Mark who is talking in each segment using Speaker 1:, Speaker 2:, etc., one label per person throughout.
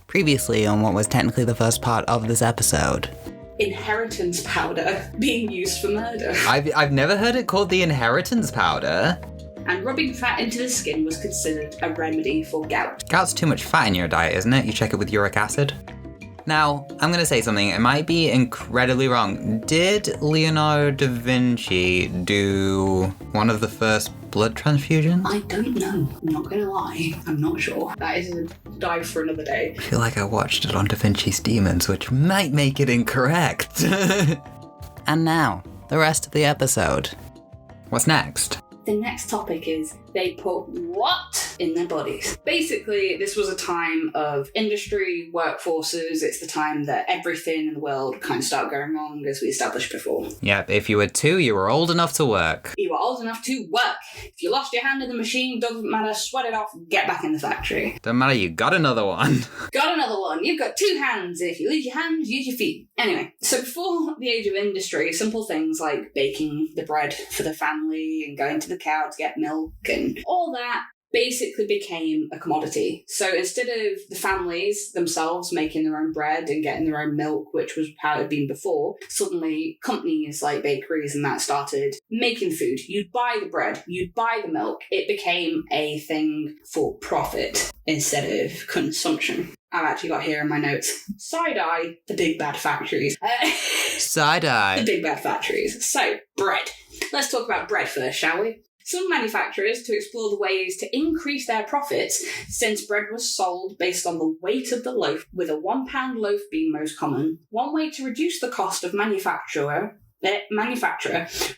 Speaker 1: Previously on what was technically the first part of this episode.
Speaker 2: Inheritance powder being used for murder.
Speaker 1: I've never heard it called the inheritance powder.
Speaker 2: And rubbing fat into the skin was considered a remedy for gout.
Speaker 1: Gout's too much fat in your diet, isn't it? You check it with uric acid. Now, I'm going to say something. It might be incredibly wrong. Did Leonardo da Vinci do one of the first blood transfusions?
Speaker 2: I don't know. I'm not going to lie. I'm not sure. That is a dive for another day.
Speaker 1: I feel like I watched it on Da Vinci's Demons, which might make it incorrect. And now, the rest of the episode. What's next?
Speaker 2: The next topic is they put what in their bodies? Basically, this was a time of industry, workforces. It's the time that everything in the world kind of started going wrong, as we established before.
Speaker 1: Yep, if you were 2, you were old enough to work.
Speaker 2: You were old enough to work. If you lost your hand in the machine, doesn't matter, sweat it off, get back in the factory.
Speaker 1: Don't matter, you got another one.
Speaker 2: Got another one. You've got 2 hands. If you lose your hands, use your feet. Anyway, so before the age of industry, simple things like baking the bread for the family and going to the cow to get milk and all that basically became a commodity. So instead of the families themselves making their own bread and getting their own milk, which was how it had been before, suddenly companies like bakeries and that started making food. You'd buy the bread, you'd buy the milk. It became a thing for profit instead of consumption. I've actually got here in my notes, side-eye, the big bad factories.
Speaker 1: Side-eye.
Speaker 2: The big bad factories. So, bread. Let's talk about bread first, shall we? Some manufacturers, to explore the ways to increase their profits, since bread was sold based on the weight of the loaf, with a £1 loaf being most common, one way to reduce the cost of manufacturer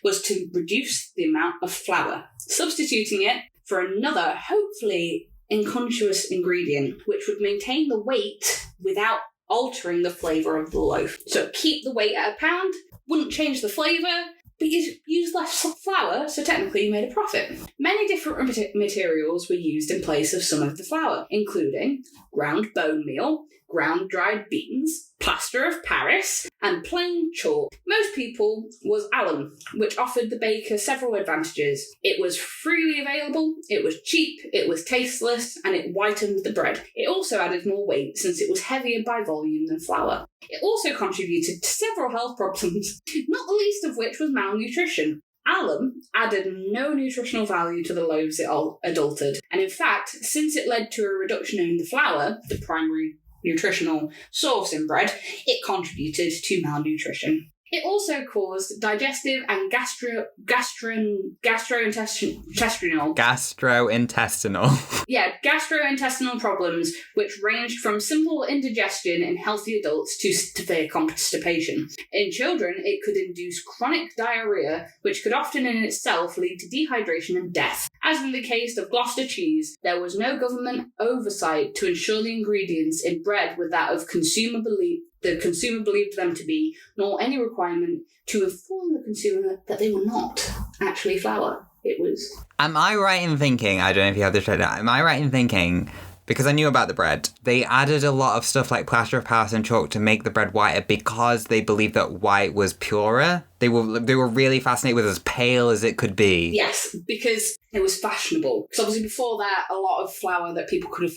Speaker 2: was to reduce the amount of flour, substituting it for another, hopefully unconscious ingredient, which would maintain the weight without altering the flavour of the loaf. So keep the weight at £1, wouldn't change the flavour, but you used less flour, so technically you made a profit. Many different materials were used in place of some of the flour, including ground bone meal, ground dried beans, plaster of Paris, and plain chalk. Most people was alum, which offered the baker several advantages. It was freely available, it was cheap, it was tasteless, and it whitened the bread. It also added more weight since it was heavier by volume than flour. It also contributed to several health problems, not the least of which was malnutrition. Alum added no nutritional value to the loaves it adulterated, and in fact, since it led to a reduction in the flour, the primary nutritional source in bread, it contributed to malnutrition. It also caused digestive and gastrointestinal problems, which ranged from simple indigestion in healthy adults to severe constipation. In children, it could induce chronic diarrhea, which could often in itself lead to dehydration and death. As in the case of Gloucester cheese, there was no government oversight to ensure the ingredients in bread were that of the consumer believed them to be, nor any requirement to inform the consumer that they were not actually flour. It was...
Speaker 1: Am I right in thinking, I don't know if you have this right now, am I right in thinking, because I knew about the bread, they added a lot of stuff like plaster of Paris and chalk to make the bread whiter because they believed that white was purer? They were really fascinated with as pale as it could be.
Speaker 2: Yes, because it was fashionable. Because obviously before that, a lot of flour that people could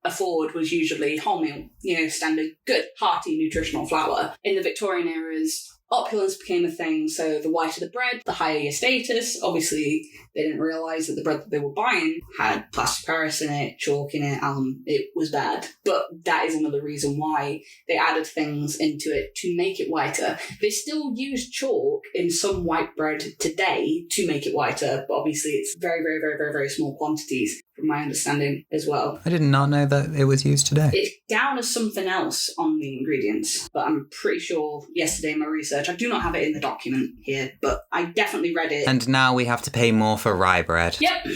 Speaker 2: afford was usually wholemeal, standard, good, hearty, nutritional flour. In the Victorian eras, opulence became a thing, so the whiter the bread, the higher your status. Obviously, they didn't realise that the bread that they were buying had plaster of Paris in it, chalk in it, alum. It was bad. But that is another reason why they added things into it to make it whiter. They still use chalk in some white bread today to make it whiter, but obviously it's very, very, very, very, very small quantities, from my understanding as well.
Speaker 1: I did not know that it was used today.
Speaker 2: It's down as something else on the ingredients, but I'm pretty sure yesterday in my research, I do not have it in the document here, but I definitely read it.
Speaker 1: And now we have to pay more for rye bread.
Speaker 2: Yep.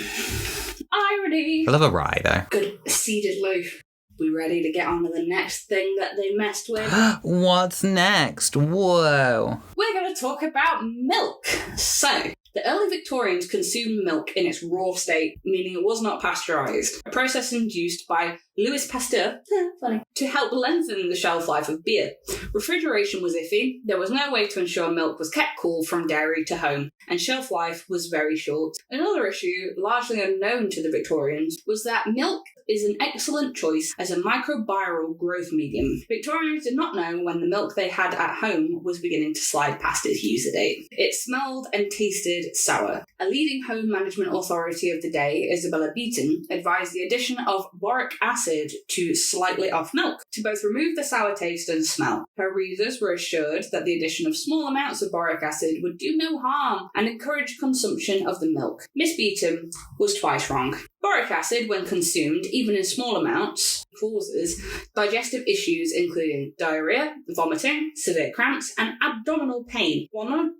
Speaker 2: Irony.
Speaker 1: I love a rye, though.
Speaker 2: Good seeded loaf. We ready to get on to the next thing that they messed with?
Speaker 1: What's next? Whoa.
Speaker 2: We're going to talk about milk. So, The early Victorians consumed milk in its raw state, meaning it was not pasteurised, a process induced by Louis Pasteur funny, to help lengthen the shelf life of beer. Refrigeration was iffy, there was no way to ensure milk was kept cool from dairy to home, and shelf life was very short. Another issue, largely unknown to the Victorians, was that milk is an excellent choice as a microbial growth medium. Victorians did not know when the milk they had at home was beginning to slide past its user date. It smelled and tasted sour. A leading home management authority of the day, Isabella Beeton, advised the addition of boric acid to slightly off milk to both remove the sour taste and smell. Her readers were assured that the addition of small amounts of boric acid would do no harm and encourage consumption of the milk. Miss Beeton was twice wrong. Boric acid, when consumed, even in small amounts, causes digestive issues including diarrhea, vomiting, severe cramps, and abdominal pain. While none of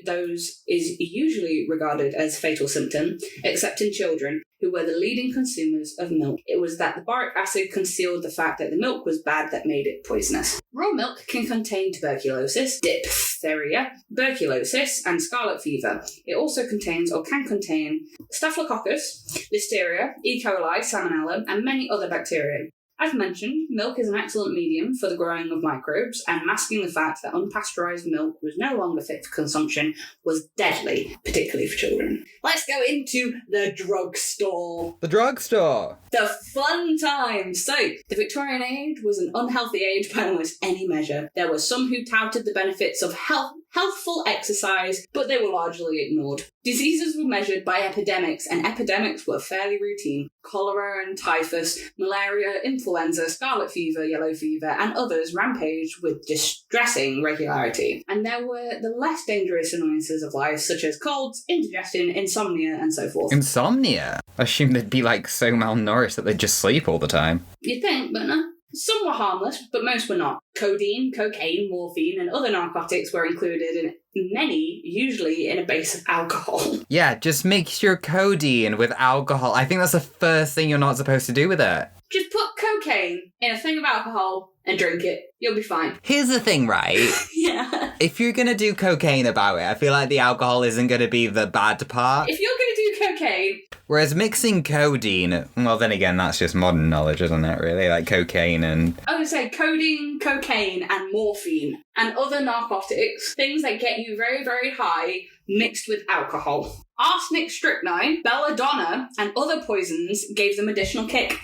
Speaker 2: those is usually regarded as fatal symptom, except in children, who were the leading consumers of milk. It was that the boric acid concealed the fact that the milk was bad that made it poisonous. Raw milk can contain tuberculosis, diphtheria, tuberculosis, and scarlet fever. It also contains or can contain staphylococcus, listeria, E. coli, salmonella, and many other bacteria. As mentioned, milk is an excellent medium for the growing of microbes, and masking the fact that unpasteurised milk was no longer fit for consumption was deadly, particularly for children. Let's go into the drugstore.
Speaker 1: The drugstore!
Speaker 2: The fun times! So, the Victorian age was an unhealthy age by almost any measure. There were some who touted the benefits of healthful exercise, but they were largely ignored. Diseases were measured by epidemics, and epidemics were fairly routine. Cholera and typhus, malaria, influenza, scarlet fever, yellow fever, and others rampaged with distressing regularity. And there were the less dangerous annoyances of life, such as colds, indigestion, insomnia, and so forth.
Speaker 1: Insomnia? I assume they'd be so malnourished that they'd just sleep all the time.
Speaker 2: You'd think, but no. Some were harmless, but most were not. Codeine, cocaine, morphine, and other narcotics were included in many, usually in a base of alcohol.
Speaker 1: Yeah, just mix your codeine with alcohol. I think that's the first thing you're not supposed to do with it.
Speaker 2: Just put cocaine in a thing of alcohol and drink it. You'll be fine.
Speaker 1: Here's the thing, right?
Speaker 2: Yeah.
Speaker 1: If you're going to do cocaine about it, I feel like the alcohol isn't going to be the bad part.
Speaker 2: If you're going to do cocaine...
Speaker 1: Whereas mixing codeine, well, then again, that's just modern knowledge, isn't it, really? Like cocaine and...
Speaker 2: I would say codeine, cocaine, and morphine, and other narcotics, things that get you very, very high, mixed with alcohol. Arsenic, strychnine, belladonna, and other poisons gave them additional kick.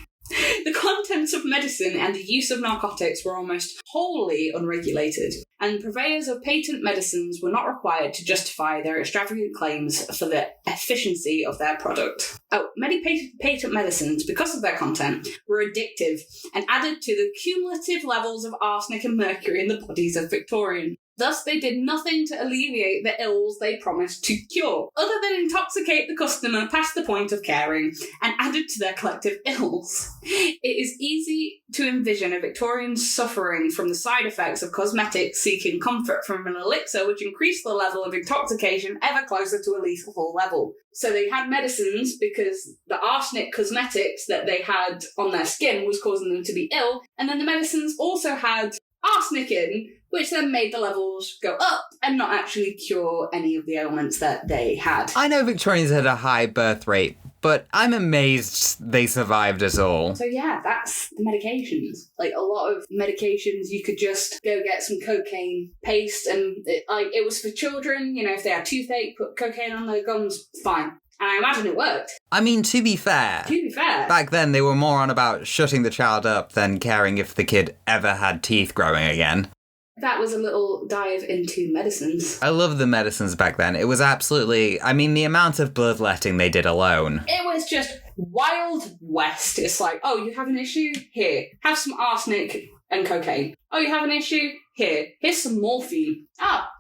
Speaker 2: The contents of medicine and the use of narcotics were almost wholly unregulated, and purveyors of patent medicines were not required to justify their extravagant claims for the efficiency of their product. Many patent medicines, because of their content, were addictive and added to the cumulative levels of arsenic and mercury in the bodies of Victorians. Thus, they did nothing to alleviate the ills they promised to cure, other than intoxicate the customer past the point of caring, and added to their collective ills. It is easy to envision a Victorian suffering from the side effects of cosmetics seeking comfort from an elixir which increased the level of intoxication ever closer to a lethal level. So they had medicines because the arsenic cosmetics that they had on their skin was causing them to be ill, and then the medicines also had arsenic in, which then made the levels go up and not actually cure any of the ailments that they had.
Speaker 1: I know Victorians had a high birth rate, but I'm amazed they survived at all.
Speaker 2: So yeah, that's the medications. Like a lot of medications, you could just go get some cocaine paste, and it was for children. You know, if they had toothache, put cocaine on their gums, fine. And I imagine it worked.
Speaker 1: I mean, to be fair, back then they were more on about shutting the child up than caring if the kid ever had teeth growing again.
Speaker 2: That was a little dive into medicines.
Speaker 1: I love the medicines back then. It was absolutely... I mean, the amount of bloodletting they did alone.
Speaker 2: It was just Wild West. It's like, oh, you have an issue? Here. Have some arsenic and cocaine. Oh, you have an issue? Here. Here's some morphine.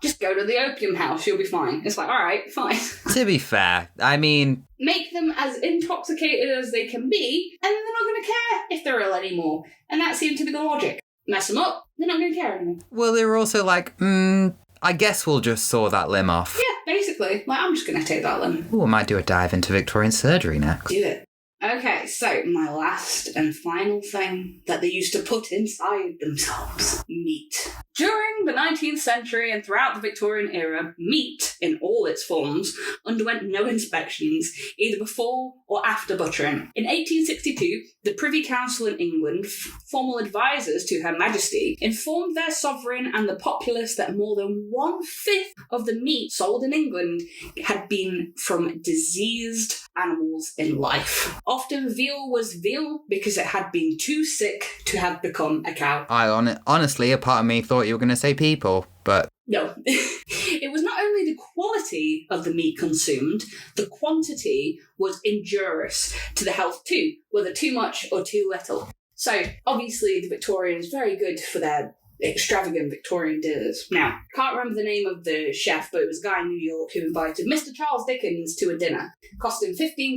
Speaker 2: Just go to the opium house. You'll be fine. It's like, all right, fine.
Speaker 1: To be fair, I mean...
Speaker 2: Make them as intoxicated as they can be, and then they're not going to care if they're ill anymore. And that seemed to be the logic. Mess them up, they're not going to care anymore.
Speaker 1: Well, they were also like, I guess we'll just saw that limb off.
Speaker 2: Yeah, basically. Like, I'm just going to take that limb.
Speaker 1: Ooh, I might do a dive into Victorian surgery next.
Speaker 2: Do it. Okay, so my last and final thing that they used to put inside themselves: meat. During the 19th century and throughout the Victorian era, meat, in all its forms, underwent no inspections, either before or after butchering. In 1862, the Privy Council in England, formal advisors to Her Majesty, informed their sovereign and the populace that more than 1/5 of the meat sold in England had been from diseased animals in life. Often veal was veal because it had been too sick to have become a cow.
Speaker 1: Honestly, a part of me thought you were going to say people, but...
Speaker 2: No. It was not only the quality of the meat consumed, the quantity was injurious to the health too, whether too much or too little. So, obviously, the Victorians, very good for their extravagant Victorian dinners. Now, can't remember the name of the chef, but it was a guy in New York who invited Mr. Charles Dickens to a dinner. Cost him $15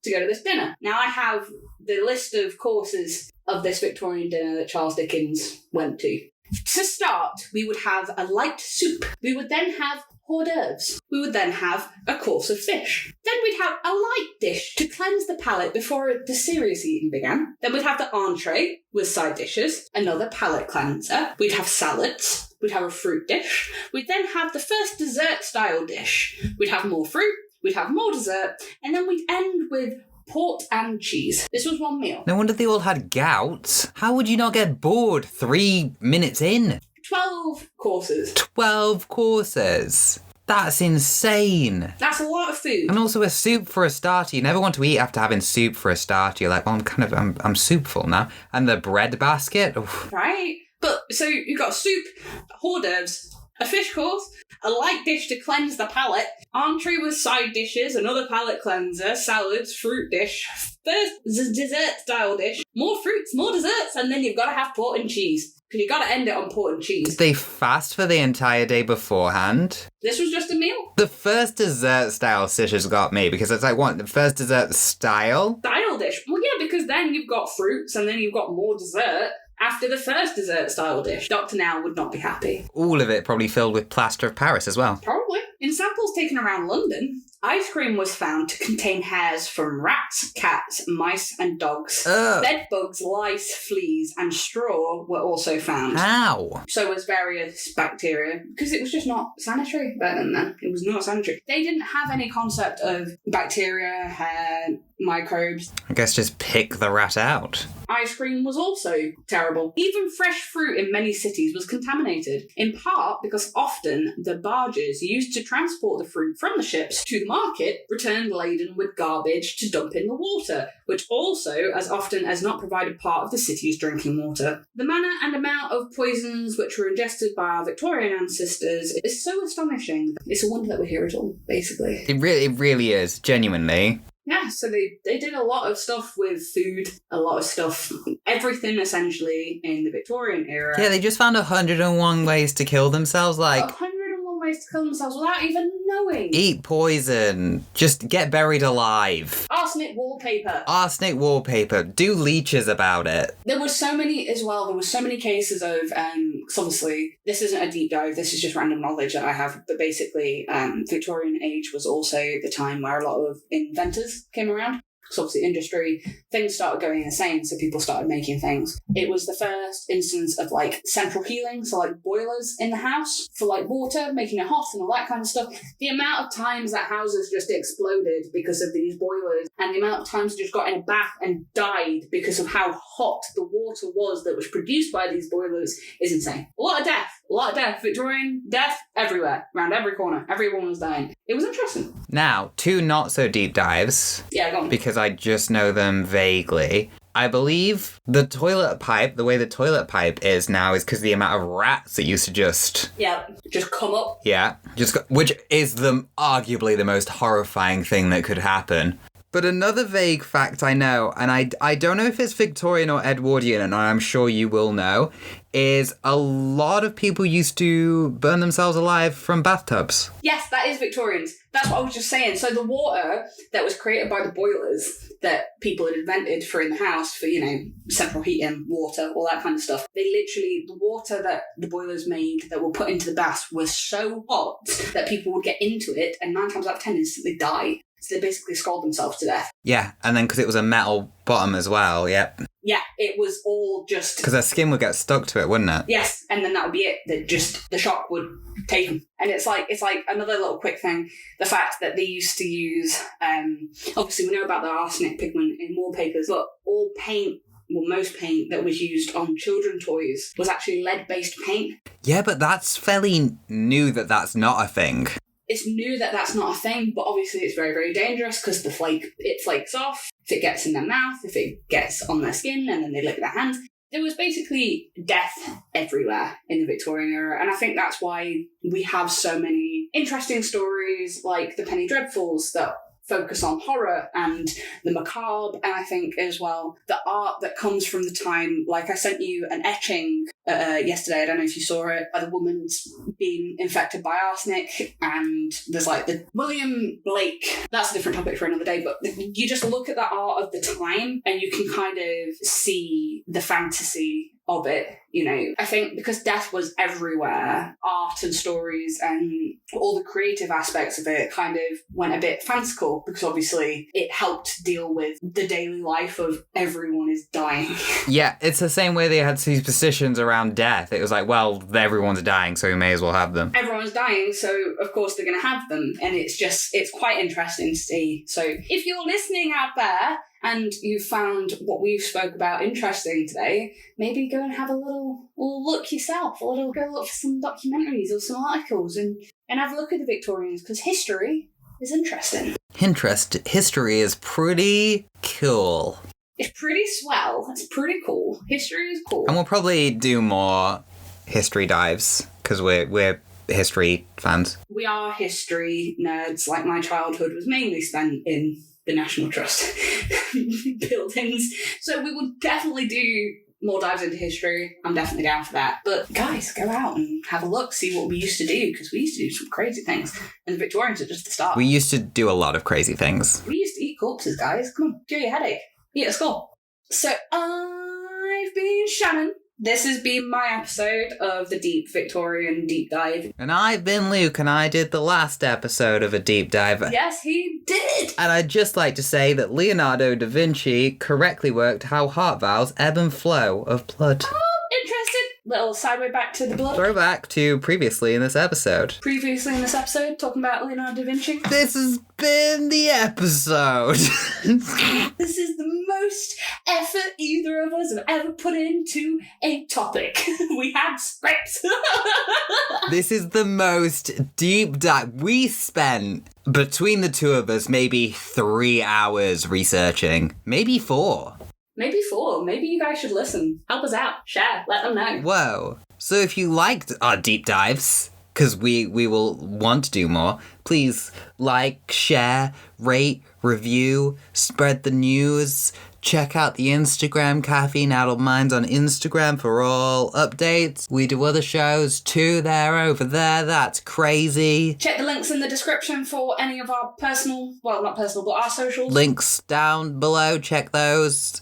Speaker 2: to go to this dinner. Now, I have the list of courses of this Victorian dinner that Charles Dickens went to. To start, we would have a light soup. We would then have hors d'oeuvres. We would then have a course of fish. Then we'd have a light dish to cleanse the palate before the serious eating began. Then we'd have the entree with side dishes, another palate cleanser. We'd have salads. We'd have a fruit dish. We'd then have the first dessert-style dish. We'd have more fruit. We'd have more dessert. And then we'd end with port and cheese. This was one meal.
Speaker 1: No wonder they all had gout. How would you not get bored 3 minutes in?
Speaker 2: 12 courses.
Speaker 1: 12 courses. That's insane.
Speaker 2: That's a lot of food.
Speaker 1: And also a soup for a starter. You never want to eat after having soup for a starter. You're like, well, I'm soupful now. And the bread basket. Oof.
Speaker 2: Right. But, so you've got soup, hors d'oeuvres, a fish course, a light dish to cleanse the palate, entree with side dishes, another palate cleanser, salads, fruit dish, first dessert-style dish, more fruits, more desserts, and then you've got to have port and cheese. Because you've got to end it on port and cheese.
Speaker 1: Did they fast for the entire day beforehand?
Speaker 2: This was just a meal.
Speaker 1: The first dessert-style dishes got me, because it's like, what, the first dessert-style?
Speaker 2: Style dish. Well, yeah, because then you've got fruits, and then you've got more dessert. After the first dessert-style dish, Dr. Now would not be happy.
Speaker 1: All of it probably filled with plaster of Paris as well.
Speaker 2: Probably. In samples taken around London, ice cream was found to contain hairs from rats, cats, mice, and dogs. Bed bugs, lice, fleas, and straw were also found.
Speaker 1: How?
Speaker 2: So was various bacteria, because it was just not sanitary back then. It was not sanitary. They didn't have any concept of bacteria, hair, microbes.
Speaker 1: I guess just pick the rat out.
Speaker 2: Ice cream was also terrible. Even fresh fruit in many cities was contaminated, in part because often the barges used to transport the fruit from the ships to the market returned laden with garbage to dump in the water, which also, as often as not, provided part of the city's drinking water. The manner and amount of poisons which were ingested by our Victorian ancestors is so astonishing. It's a wonder that we're here at all, basically.
Speaker 1: It really is, genuinely.
Speaker 2: Yeah, so they did a lot of stuff with food, a lot of stuff, everything essentially in the Victorian era.
Speaker 1: Yeah, they just found 101 ways to kill themselves, like...
Speaker 2: 101 ways to kill themselves without even knowing.
Speaker 1: Eat poison. Just get buried alive.
Speaker 2: Arsenic wallpaper.
Speaker 1: Arsenic wallpaper. Do leeches about it.
Speaker 2: There were so many as well, there were so many cases of, because obviously this isn't a deep dive, this is just random knowledge that I have, but basically Victorian age was also the time where a lot of inventors came around. Because obviously industry, things started going insane, so people started making things. It was the first instance of like central heating, so like boilers in the house for like water, making it hot and all that kind of stuff. The amount of times that houses just exploded because of these boilers, and the amount of times you just got in a bath and died because of how hot the water was that was produced by these boilers is insane. A lot of death. Victorian death everywhere, around every corner. Everyone was dying. It was interesting.
Speaker 1: Now, 2 not so deep dives.
Speaker 2: Yeah, go on.
Speaker 1: Because I just know them vaguely. I believe the toilet pipe, the way the toilet pipe is now, is because the amount of rats that used to just...
Speaker 2: Yeah, just come up.
Speaker 1: Yeah, which is arguably the most horrifying thing that could happen. But another vague fact I know, and I don't know if it's Victorian or Edwardian, and I'm sure you will know, is a lot of people used to burn themselves alive from bathtubs.
Speaker 2: Yes, that is Victorians. That's what I was just saying. So the water that was created by the boilers that people had invented for in the house for, central heating, water, all that kind of stuff. The water that the boilers made that were put into the baths was so hot that people would get into it and 9 times out of 10 instantly die. So they basically scald themselves to death.
Speaker 1: Yeah, and then because it was a metal bottom as well, yep.
Speaker 2: Yeah, it was all just...
Speaker 1: Because their skin would get stuck to it, wouldn't it?
Speaker 2: Yes, and then that would be it. That just the shock would take them. And it's like another little quick thing. The fact that they used to use, obviously we know about the arsenic pigment in wallpapers, but all paint, well, most paint that was used on children toys was actually lead-based paint.
Speaker 1: Yeah, but that's fairly new that that's not a thing.
Speaker 2: It's new that that's not a thing, but obviously it's very, very dangerous because it flakes off. If it gets in their mouth, if it gets on their skin, and then they lick their hands. There was basically death everywhere in the Victorian era, and I think that's why we have so many interesting stories like the Penny Dreadfuls that focus on horror and the macabre, and I think as well the art that comes from the time, like I sent you an etching yesterday, I don't know if you saw it, where the woman's being infected by arsenic, and there's like the William Blake, that's a different topic for another day, but you just look at that art of the time and you can kind of see the fantasy of it, you know. I think because death was everywhere, art and stories and all the creative aspects of it kind of went a bit fanciful, because obviously it helped deal with the daily life of everyone is dying.
Speaker 1: Yeah, it's the same way they had superstitions around death. It was like, well, everyone's dying, so we may as well have them.
Speaker 2: Everyone's dying, so of course they're going to have them, and it's quite interesting to see. So if you're listening out there and you found what we've spoke about interesting today, maybe go and have a little look yourself, go look for some documentaries or some articles and have a look at the Victorians, because history is interesting.
Speaker 1: History is pretty cool.
Speaker 2: It's pretty swell. It's pretty cool. History is cool.
Speaker 1: And we'll probably do more history dives, because we're history fans.
Speaker 2: We are history nerds. Like, my childhood was mainly spent in the National Trust buildings. So we will definitely do more dives into history. I'm definitely down for that. But guys, go out and have a look, see what we used to do, because we used to do some crazy things. And the Victorians are just the start.
Speaker 1: We used to do a lot of crazy things.
Speaker 2: We used to eat corpses, guys. Come on, cure your headache. Eat a skull. So I've been Shannon. This has been my episode of the Deep Victorian Deep Dive.
Speaker 1: And I've been Luke, and I did the last episode of a deep dive.
Speaker 2: Yes, he did!
Speaker 1: And I'd just like to say that Leonardo da Vinci correctly worked how heart valves ebb and flow of blood.
Speaker 2: Oh, interesting. Little sideway back to the blood.
Speaker 1: Throwback to previously in this episode.
Speaker 2: Previously in this episode, talking about Leonardo da Vinci.
Speaker 1: This has been the episode.
Speaker 2: This is the most effort either of us have ever put into a topic. We had scripts.
Speaker 1: This is the most deep dive. We spent, between the two of us, maybe 3 hours researching. Maybe 4.
Speaker 2: Maybe 4. Maybe you guys should listen. Help us out. Share. Let them know.
Speaker 1: Whoa. So if you liked our deep dives, because we will want to do more, please like, share, rate, review, spread the news. Check out the Instagram, Caffeine Addled Minds on Instagram for all updates. We do other shows too, they're over there. That's crazy.
Speaker 2: Check the links in the description for any of our personal, well, not personal, but our socials.
Speaker 1: Links down below, check those.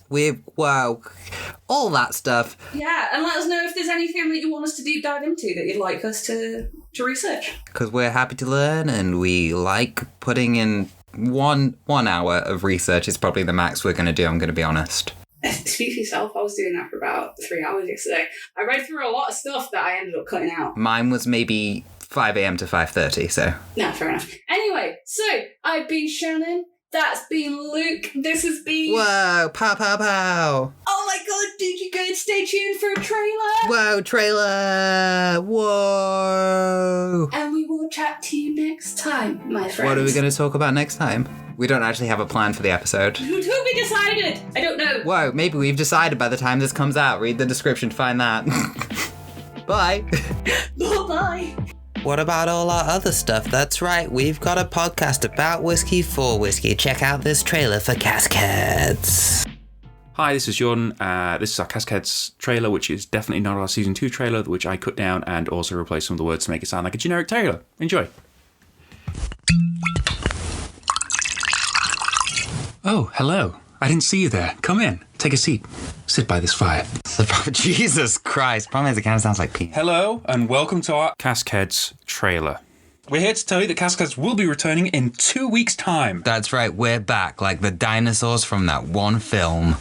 Speaker 1: All that stuff.
Speaker 2: Yeah, and let us know if there's anything that you want us to deep dive into that you'd like us to research.
Speaker 1: Because we're happy to learn, and we like putting in one hour of research is probably the max we're going to do, I'm going to be honest.
Speaker 2: Speak for yourself, I was doing that for about 3 hours yesterday. I read through a lot of stuff that I ended up cutting out.
Speaker 1: Mine was maybe 5 a.m. to 5:30, so.
Speaker 2: No, fair enough. Anyway, so I've been Shannon, that's been Luke, this has been...
Speaker 1: Whoa, pow pow pow!
Speaker 2: Oh my god, did you go and stay tuned for a trailer?
Speaker 1: Whoa, trailer! Whoa!
Speaker 2: And we will chat to you next time, my friends.
Speaker 1: What are we going to talk about next time? We don't actually have a plan for the episode.
Speaker 2: To be decided! I don't know.
Speaker 1: Whoa, maybe we've decided by the time this comes out. Read the description to find that. Bye!
Speaker 2: Bye-bye!
Speaker 1: What about all our other stuff? That's right, we've got a podcast about whiskey for whiskey. Check out this trailer for Cascades.
Speaker 3: Hi, this is Jordan. This is our Cascades trailer, which is definitely not our Season 2 trailer, which I cut down and also replaced some of the words to make it sound like a generic trailer. Enjoy. Oh, hello. I didn't see you there. Come in. Take a seat. Sit by this fire.
Speaker 1: Jesus Christ. Problem is, it kind of sounds like pee.
Speaker 3: Hello, and welcome to our Cascades trailer. We're here to tell you that Cascades will be returning in 2 weeks' time.
Speaker 1: That's right, we're back, like the dinosaurs from that one film.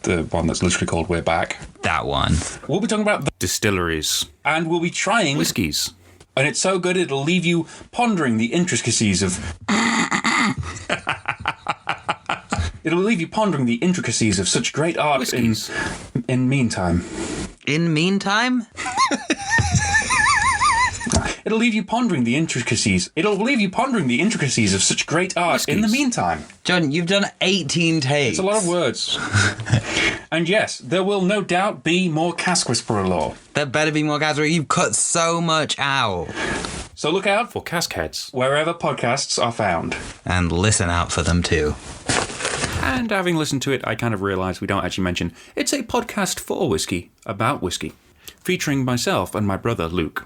Speaker 3: The one that's literally called We're Back.
Speaker 1: That one.
Speaker 3: We'll be talking about the
Speaker 4: Distilleries.
Speaker 3: and we'll be trying
Speaker 4: Whiskies.
Speaker 3: And it's so good it'll leave you pondering the intricacies of... It'll leave you pondering the intricacies of such great art
Speaker 4: Whiskies.
Speaker 3: in meantime.
Speaker 1: In meantime?
Speaker 3: It'll leave you pondering the intricacies. It'll leave you pondering the intricacies of such great art in the
Speaker 4: Whiskies.
Speaker 3: meantime.
Speaker 1: John, you've done 18 takes.
Speaker 3: It's a lot of words. And yes, there will no doubt be more Cask Whisperer lore.
Speaker 1: There better be more guys where you've cut so much out.
Speaker 3: So look out
Speaker 4: For Cascades.
Speaker 3: wherever podcasts are found.
Speaker 1: And listen out for them too.
Speaker 4: And having listened to it, I kind of realised we don't actually mention it's a podcast for whiskey, about whiskey, featuring myself and my brother Luke.